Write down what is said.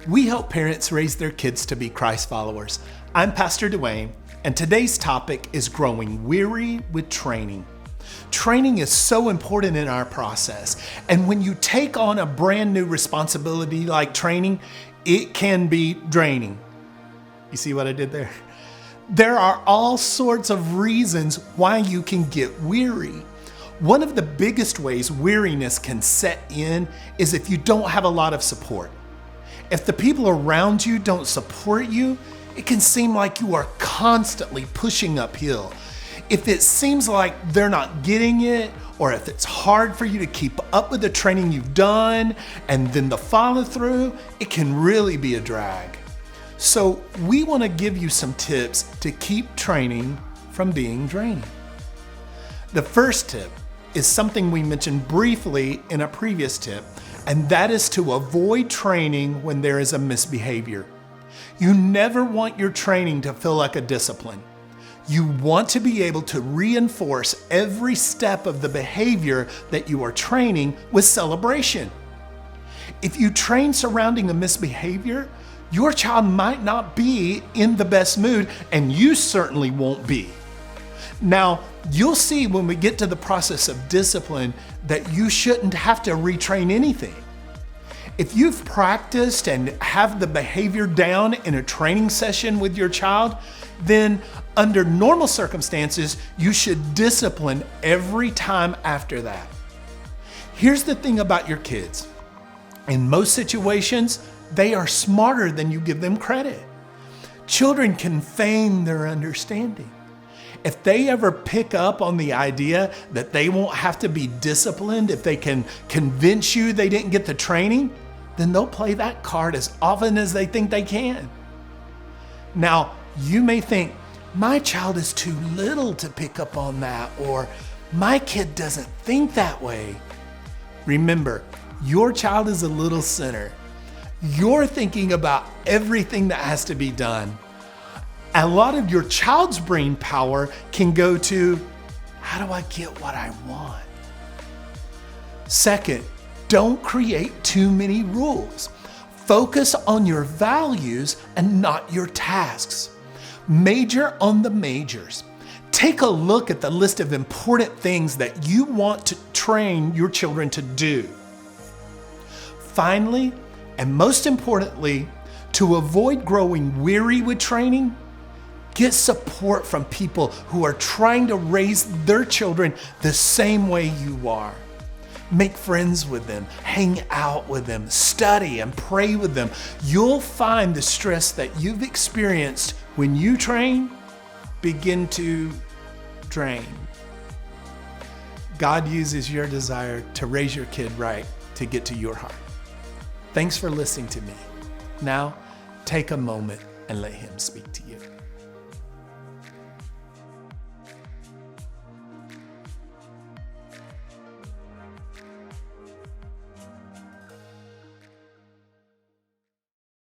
We help parents raise their kids to be Christ followers. I'm Pastor Dwayne, and today's topic is growing weary with training. Training is so important in our process, and when you take on a brand new responsibility like training, it can be draining. You see what I did there? There are all sorts of reasons why you can get weary. One of the biggest ways weariness can set in is if you don't have a lot of support. If the people around you don't support you, it can seem like you are constantly pushing uphill. If it seems like they're not getting it, or if it's hard for you to keep up with the training you've done and then the follow through, it can really be a drag. So we want to give you some tips to keep training from being draining. The first tip is something we mentioned briefly in a previous tip, and that is to avoid training when there is a misbehavior. You never want your training to feel like a discipline. You want to be able to reinforce every step of the behavior that you are training with celebration. If you train surrounding a misbehavior, your child might not be in the best mood, and you certainly won't be. Now, you'll see when we get to the process of discipline that you shouldn't have to retrain anything. If you've practiced and have the behavior down in a training session with your child, then under normal circumstances, you should discipline every time after that. Here's the thing about your kids. In most situations, they are smarter than you give them credit. Children can feign their understanding. If they ever pick up on the idea that they won't have to be disciplined if they can convince you they didn't get the training, then they'll play that card as often as they think they can. Now, you may think, my child is too little to pick up on that, or my kid doesn't think that way. Remember, your child is a little sinner. You're thinking about everything that has to be done. A lot of your child's brain power can go to, how do I get what I want? Second, don't create too many rules. Focus on your values and not your tasks. Major on the majors. Take a look at the list of important things that you want to train your children to do. Finally, and most importantly, to avoid growing weary with training, get support from people who are trying to raise their children the same way you are. Make friends with them, hang out with them, study and pray with them. You'll find the stress that you've experienced when you train begin to drain. God uses your desire to raise your kid right to get to your heart. Thanks for listening to me. Now, take a moment and let Him speak to you.